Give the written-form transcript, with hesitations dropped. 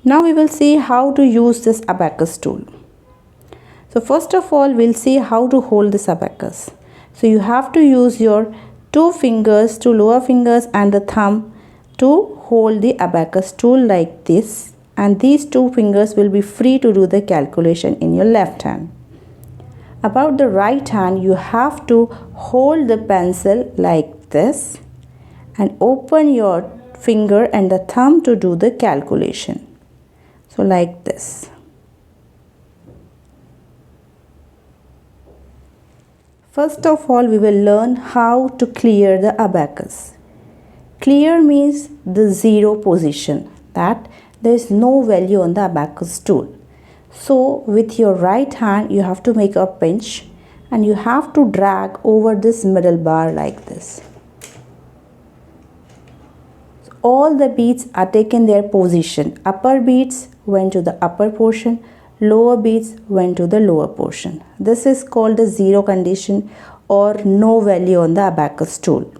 Now we will see how to use this abacus tool. So first of all, we'll see how to hold this abacus. So you have to use your two fingers, two lower fingers and the thumb to hold the abacus tool like this, and these two fingers will be free to do the calculation in your left hand. About the right hand, you have to hold the pencil like this and open your finger and the thumb to do the calculation. So like this. First of all, we will learn how to clear the abacus. Clear means the zero position, that there is no value on the abacus tool. So with your right hand, you have to make a pinch and you have to drag over this middle bar like this. So all the beads are taken their position. Upper beads went to the upper portion, lower beads went to the lower portion. This is called the zero condition or no value on the abacus tool.